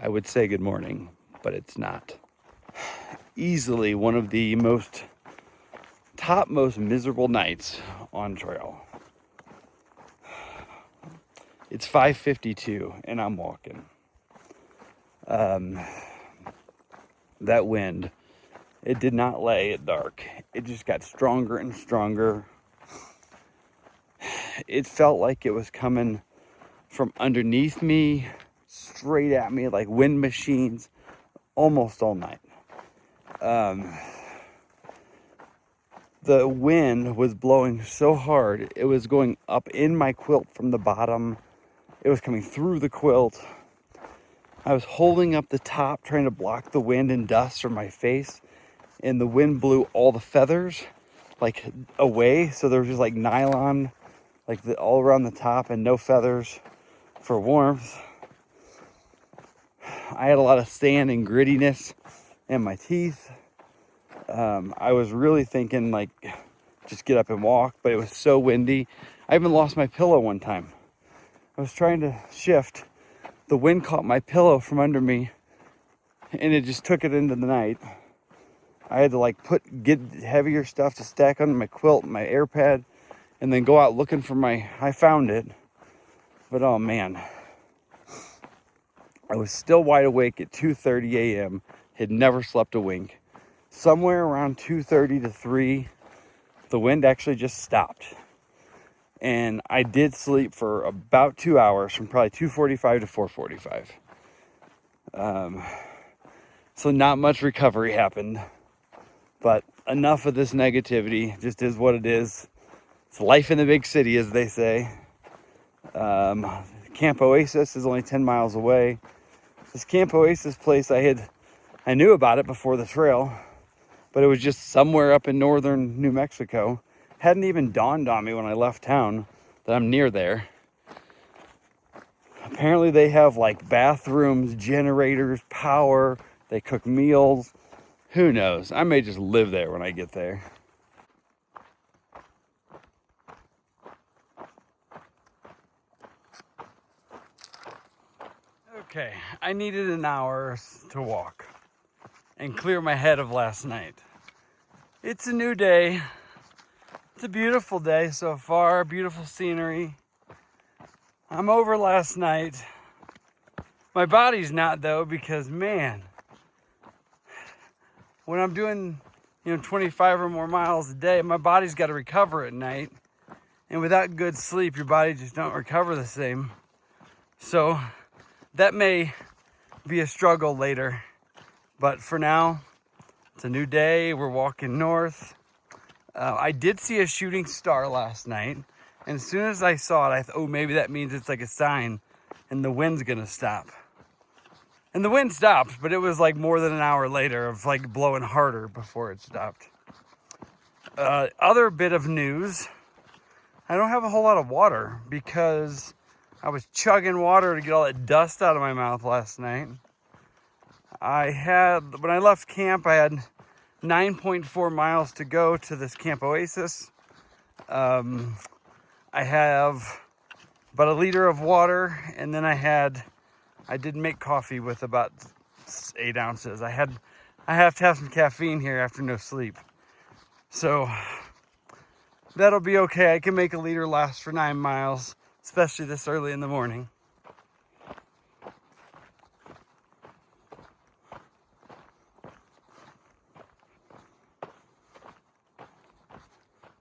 I would say good morning, but it's not. Easily one of the most miserable nights on trail. It's 5:52 and I'm walking. That wind, it did not lay at dark. It just got stronger and stronger. It felt like it was coming from underneath me, straight at me, like wind machines, almost all night. The wind was blowing so hard, it was going up in my quilt from the bottom. It was coming through the quilt. I was holding up the top, trying to block the wind and dust from my face, and the wind blew all the feathers like away. So there was just like nylon, like all around the top, and no feathers for warmth. I had a lot of sand and grittiness in my teeth. I was really thinking like, just get up and walk, but it was so windy. I even lost my pillow one time. I was trying to shift. The wind caught my pillow from under me and it just took it into the night. I had to get heavier stuff to stack under my quilt, my air pad, and then go out looking for I found it. But oh man, I was still wide awake at 2:30 a.m. Had never slept a wink. Somewhere around 2:30 to 3, the wind actually just stopped. And I did sleep for about 2 hours, from probably 2:45 to 4:45. So not much recovery happened. But enough of this negativity. Just is what it is. It's life in the big city, as they say. Camp Oasis is only 10 miles away. This Camp Oasis place, I knew about it before the trail, but it was just somewhere up in northern New Mexico. Hadn't even dawned on me when I left town that I'm near there. Apparently they have like bathrooms, generators, power. They cook meals. Who knows? I may just live there when I get there. Okay, I needed an hour to walk and clear my head of last night. It's a new day. It's a beautiful day so far, beautiful scenery. I'm over last night. My body's not though, because man, when I'm doing 25 or more miles a day, my body's got to recover at night. And without good sleep, your body just don't recover the same. So that may be a struggle later. But for now, it's a new day. We're walking north. I did see a shooting star last night. And as soon as I saw it, I thought, oh, maybe that means it's like a sign and the wind's going to stop. And the wind stopped, but it was like more than an hour later of like blowing harder before it stopped. Other bit of news, I don't have a whole lot of water because I was chugging water to get all that dust out of my mouth last night. When I left camp, I had 9.4 miles to go to this Camp Oasis. I have about a liter of water, and then I did make coffee with about 8 ounces. I have to have some caffeine here after no sleep. So that'll be okay. I can make a liter last for 9 miles, especially this early in the morning.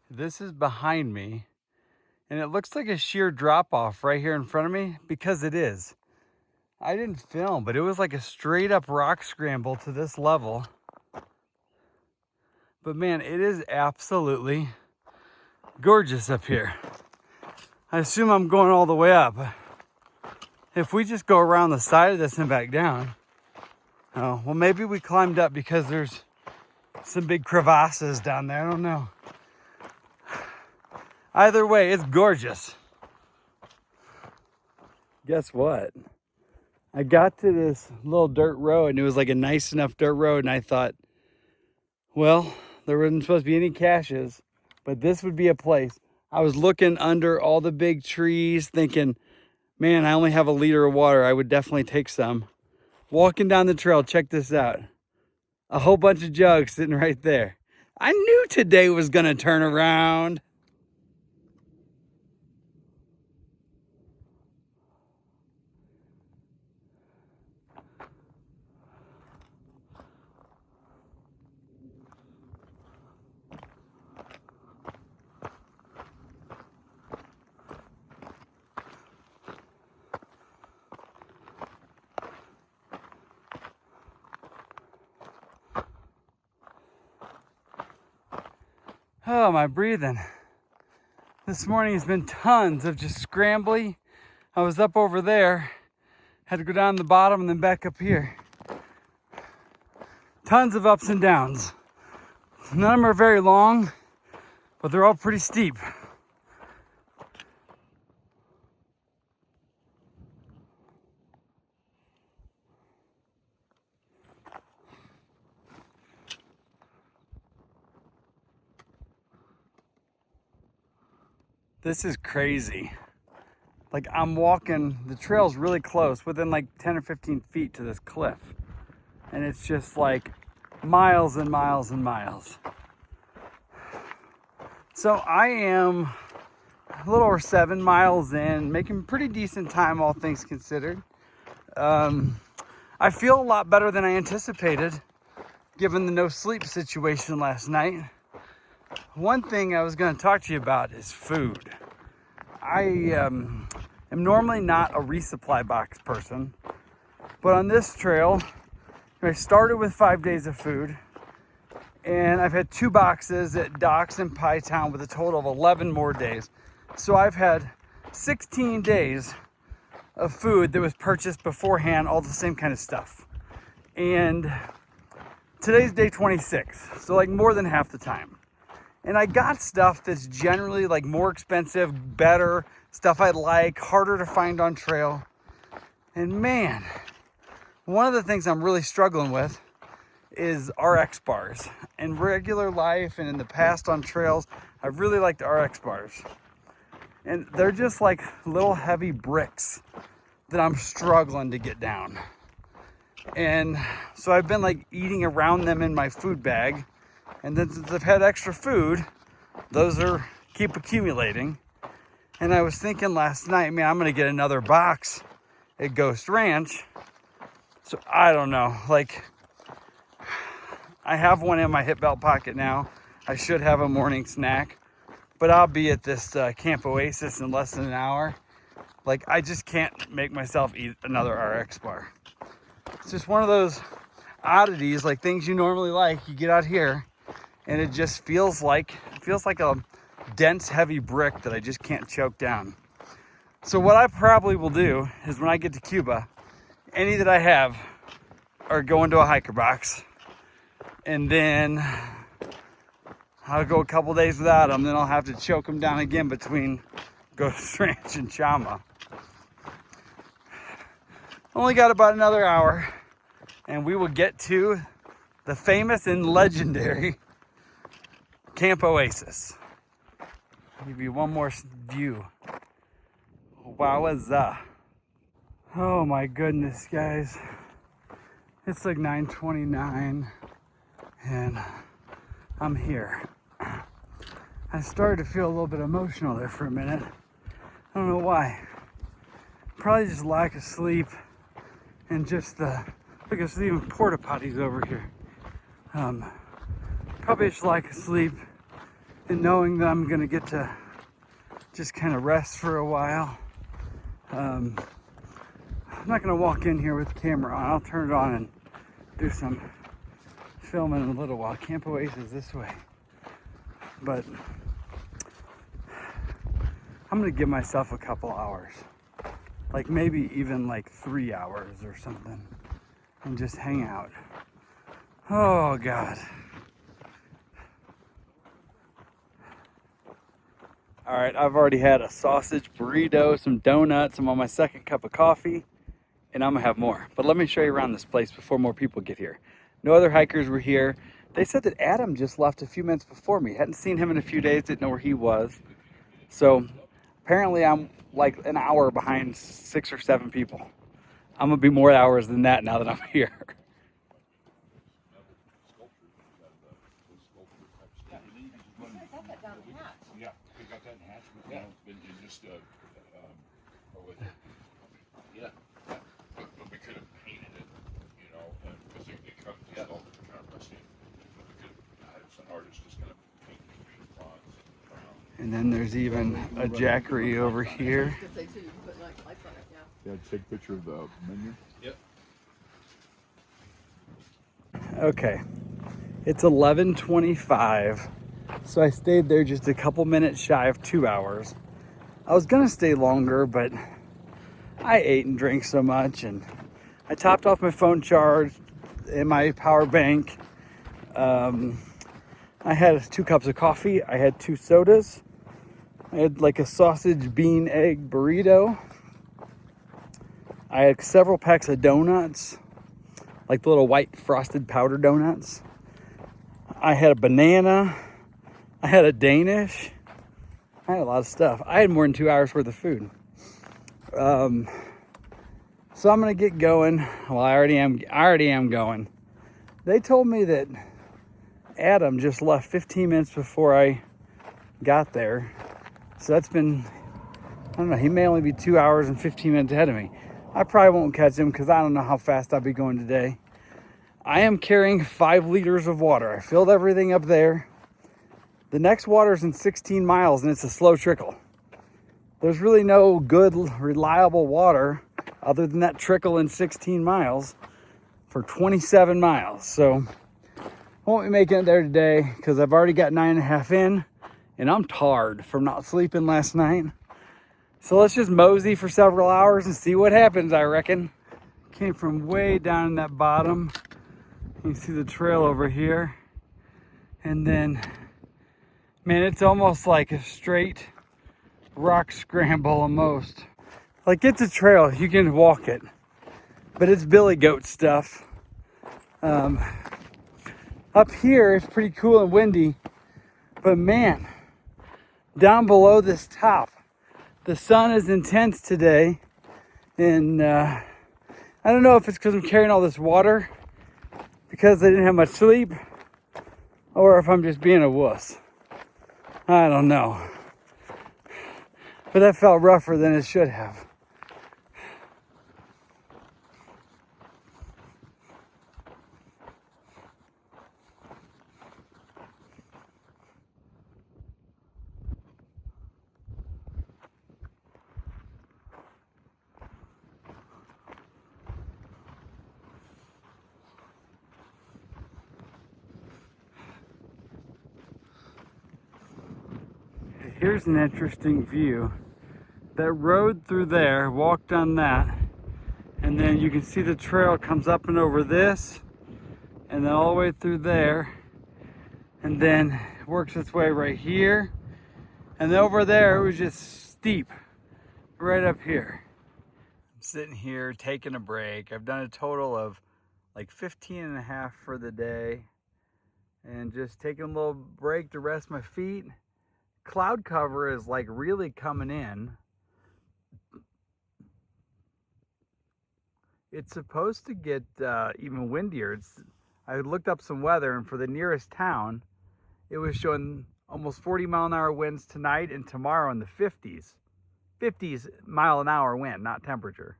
This is behind me, and it looks like a sheer drop off right here in front of me, because it is. I didn't film, but it was like a straight up rock scramble to this level. But man, it is absolutely gorgeous up here. I assume I'm going all the way up. If we just go around the side of this and back down. Oh, well, maybe we climbed up because there's some big crevasses down there. I don't know. Either way, it's gorgeous. Guess what? I got to this little dirt road, and it was like a nice enough dirt road, and I thought, well, there wasn't supposed to be any caches, but this would be a place. I was looking under all the big trees thinking, man, I only have a liter of water. I would definitely take some. walking down the trail. Check this out. A whole bunch of jugs sitting right there. I knew today was gonna turn around. Oh, my breathing. This morning has been tons of just scrambly. I was up over there, had to go down the bottom and then back up here. Tons of ups and downs. None of them are very long, but they're all pretty steep. This is crazy. Like I'm walking, the trail's really close, within like 10 or 15 feet to this cliff. And it's just like miles and miles and miles. So I am a little over 7 miles in, making pretty decent time, all things considered. I feel a lot better than I anticipated, given the no sleep situation last night. One thing I was going to talk to you about is food. I am normally not a resupply box person, but on this trail, I started with 5 days of food, and I've had 2 boxes at Docks and Pie Town with a total of 11 more days. So I've had 16 days of food that was purchased beforehand, all the same kind of stuff. And today's day 26, so like more than half the time. And I got stuff that's generally like more expensive, better, stuff I like, harder to find on trail. And man, one of the things I'm really struggling with is RX bars. In regular life and in the past on trails, I really liked RX bars. And they're just like little heavy bricks that I'm struggling to get down. And so I've been like eating around them in my food bag. And then since I've had extra food, those keep accumulating. And I was thinking last night, man, I'm gonna get another box at Ghost Ranch. So I don't know, like I have one in my hip belt pocket now. I should have a morning snack, but I'll be at this Camp Oasis in less than an hour. Like I just can't make myself eat another RX bar. It's just one of those oddities, like things you normally like, you get out here and it just feels like a dense, heavy brick that I just can't choke down. So what I probably will do is when I get to Cuba, any that I have are going to a hiker box, and then I'll go a couple days without them, then I'll have to choke them down again between Ghost Ranch and Chama. Only got about another hour, and we will get to the famous and legendary Camp Oasis. I'll give you one more view. Wowza. Oh my goodness, guys. It's like 9:29 and I'm here. I started to feel a little bit emotional there for a minute. I don't know why. Probably just lack of sleep and just look, there's even porta potties over here. Probably just lack of sleep and knowing that I'm gonna get to just kind of rest for a while. I'm not gonna walk in here with the camera on. I'll turn it on and do some filming in a little while. Camp Oasis this way. But I'm gonna give myself a couple hours. Like maybe even like 3 hours or something. And just hang out. Oh God. All right, I've already had a sausage burrito, some donuts. I'm on my second cup of coffee, and I'm gonna have more. But let me show you around this place before more people get here. No other hikers were here. They said that Adam just left a few minutes before me. Hadn't seen him in a few days, didn't know where he was. So apparently I'm like an hour behind 6 or 7 people. I'm gonna be more hours than that now that I'm here. Yeah, we got that in hatch, but yeah, it's just yeah, but we could have painted it, you know, because it comes all kind of rusty. We could have had some artist just kind of paint the green bronze brown. And then there's even a jackery over here. Yeah, take a picture of the menu. Yep. Okay, it's 11:25, so I stayed there just a couple minutes shy of 2 hours. I was gonna stay longer, but I ate and drank so much, and I topped off my phone charge and my power bank. I had 2 cups of coffee. I had 2 sodas. I had like a sausage, bean, egg burrito. I had several packs of donuts, like the little white frosted powder donuts. I had a banana. I had a Danish. I had a lot of stuff. I had more than 2 hours worth of food. So I'm gonna get going. Well, I already am going. They told me that Adam just left 15 minutes before I got there. So that's been, I don't know, he may only be 2 hours and 15 minutes ahead of me. I probably won't catch him because I don't know how fast I'll be going today. I am carrying 5 liters of water. I filled everything up there. The next water's in 16 miles and it's a slow trickle. There's really no good, reliable water other than that trickle in 16 miles for 27 miles. So I won't be making it there today because I've already got 9.5 in and I'm tired from not sleeping last night. So let's just mosey for several hours and see what happens, I reckon. Came from way down in that bottom. You can see the trail over here. And then, man, it's almost like a straight rock scramble almost. Like it's a trail, you can walk it. But it's billy goat stuff. Up here, it's pretty cool and windy. But man, down below this top, the sun is intense today, and I don't know if it's because I'm carrying all this water, because I didn't have much sleep, or if I'm just being a wuss. I don't know. But that felt rougher than it should have. Here's an interesting view. That road through there, walked on that, and then you can see the trail comes up and over this, and then all the way through there, and then works its way right here, and then over there it was just steep, right up here. I'm sitting here taking a break. I've done a total of like 15.5 for the day, and just taking a little break to rest my feet. Cloud cover is like really coming in. It's supposed to get even windier. I looked up some weather, and for the nearest town, it was showing almost 40-mile-an-hour winds tonight and tomorrow in the 50s. 50s mile-an-hour wind, not temperature.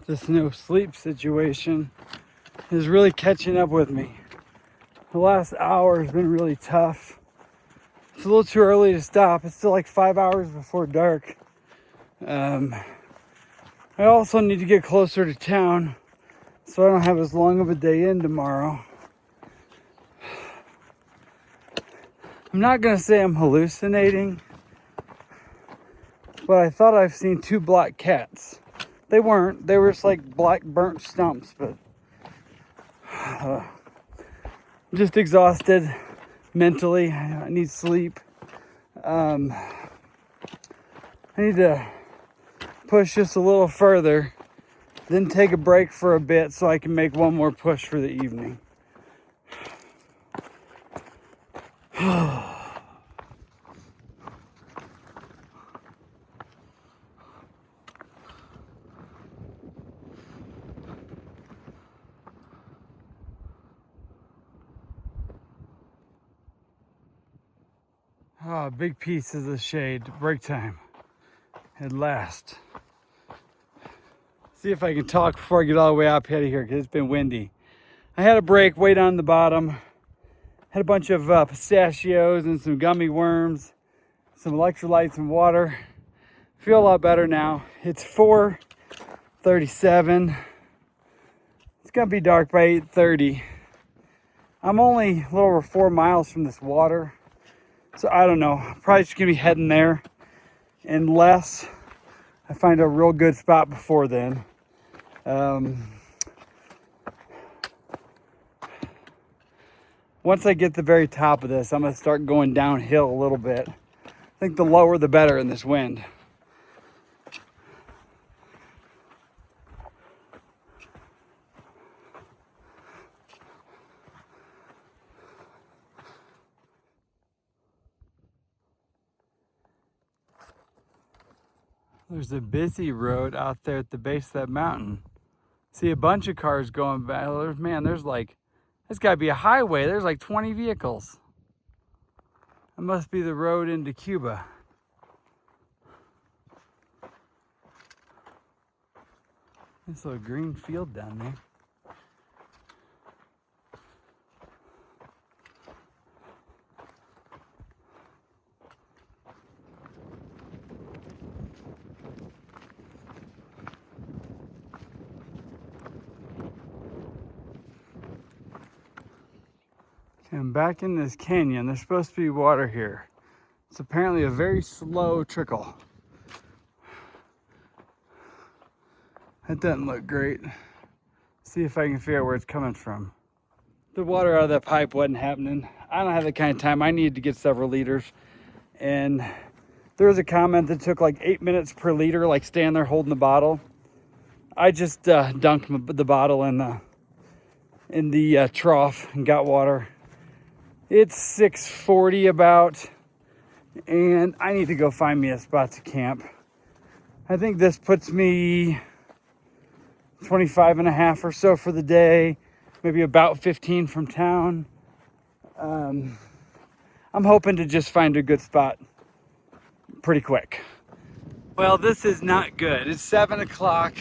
This no sleep situation is really catching up with me. The last hour has been really tough. It's a little too early to stop. It's still like 5 hours before dark. I also need to get closer to town so I don't have as long of a day in tomorrow. I'm not gonna say I'm hallucinating, but I thought I've seen 2 black cats. They weren't. They were just like black burnt stumps, but I'm just exhausted mentally. I need sleep. I need to push just a little further then take a break for a bit so I can make one more push for the evening. Oh, big piece of the shade. Break time. At last. See if I can talk before I get all the way up out of here because it's been windy. I had a break way down the bottom. Had a bunch of pistachios and some gummy worms, some electrolytes and water. Feel a lot better now. It's 4:37. It's gonna be dark by 8:30. I'm only a little over 4 miles from this water. So I don't know, probably just gonna be heading there unless I find a real good spot before then. Once I get to the very top of this, I'm gonna start going downhill a little bit. I think the lower the better in this wind. There's a busy road out there at the base of that mountain. See a bunch of cars going by. Man, there's gotta be a highway. There's like 20 vehicles. That must be the road into Cuba. This little green field down there. And back in this canyon, there's supposed to be water here. It's apparently a very slow trickle. That doesn't look great. See if I can figure out where it's coming from. The water out of that pipe wasn't happening. I don't have that kind of time. I needed to get several liters. And there was a comment that took like 8 minutes per liter, like standing there holding the bottle. I just dunked the bottle in the trough and got water. It's 6:40 about, and I need to go find me a spot to camp. I think this puts me 25 and a half or so for the day, maybe about 15 from town. I'm hoping to just find a good spot pretty quick. Well, this is not good. It's 7 o'clock,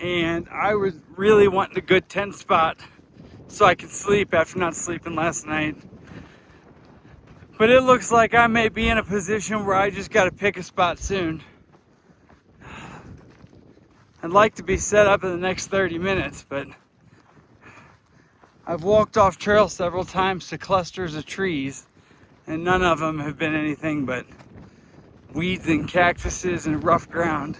and I was really wanting a good tent spot so I can sleep after not sleeping last night. But it looks like I may be in a position where I just got to pick a spot soon. I'd like to be set up in the next 30 minutes, but I've walked off trail several times to clusters of trees, and none of them have been anything but weeds and cactuses and rough ground.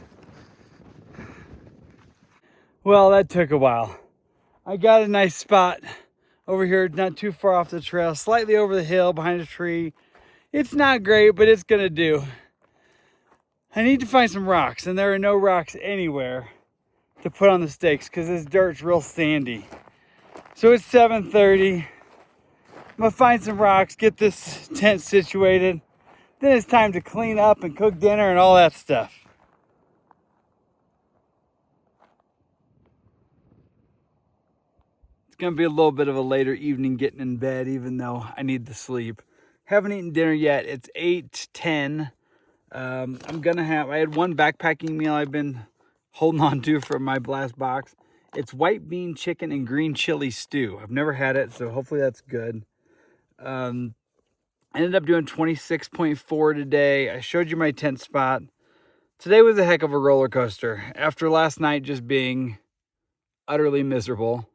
Well, that took a while. I got a nice spot over here, not too far off the trail, slightly over the hill behind a tree. It's not great, but it's gonna do. I need to find some rocks, and there are no rocks anywhere to put on the stakes because this dirt's real sandy. So it's 7:30. I'm gonna find some rocks, get this tent situated. Then it's time to clean up and cook dinner and all that stuff. It's gonna be a little bit of a later evening getting in bed, even though I need the sleep. Haven't eaten dinner yet. It's 8:10. I had one backpacking meal I've been holding on to from my blast box. It's white bean chicken and green chili stew. I've never had it, so hopefully that's good. I ended up doing 26.4 today. I showed you my tent spot. Today was a heck of a roller coaster. After last night just being utterly miserable.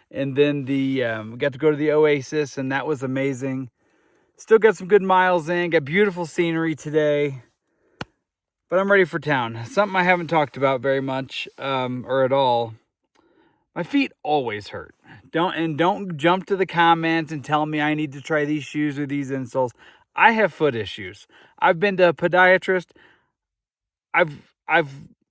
And then we got to go to the Oasis, and that was amazing. Still got some good miles in. Got beautiful scenery today. But I'm ready for town. Something I haven't talked about very much, or at all. My feet always hurt. Don't jump to the comments and tell me I need to try these shoes or these insoles. I have foot issues. I've been to a podiatrist. I've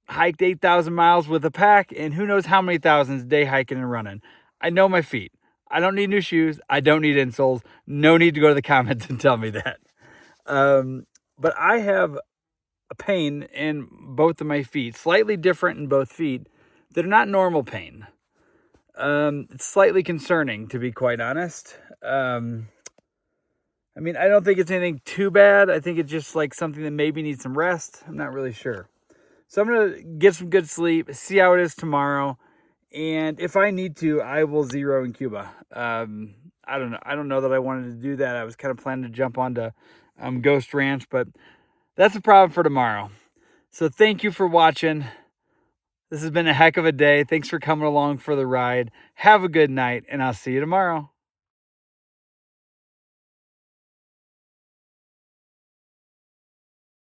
hiked 8,000 miles with a pack, and who knows how many thousands a day hiking and running. I know my feet. I don't need new shoes. I don't need insoles. No need to go to the comments and tell me that. But I have a pain in both of my feet, slightly different in both feet. They're not normal pain. It's slightly concerning, to be quite honest. I mean, I don't think it's anything too bad. I think it's just like something that maybe needs some rest. I'm not really sure. So I'm going to get some good sleep, see how it is tomorrow. And if I need to, I will zero in Cuba. I don't know. I don't know that I wanted to do that. I was kind of planning to jump onto Ghost Ranch, but that's a problem for tomorrow. So thank you for watching. This has been a heck of a day. Thanks for coming along for the ride. Have a good night, and I'll see you tomorrow.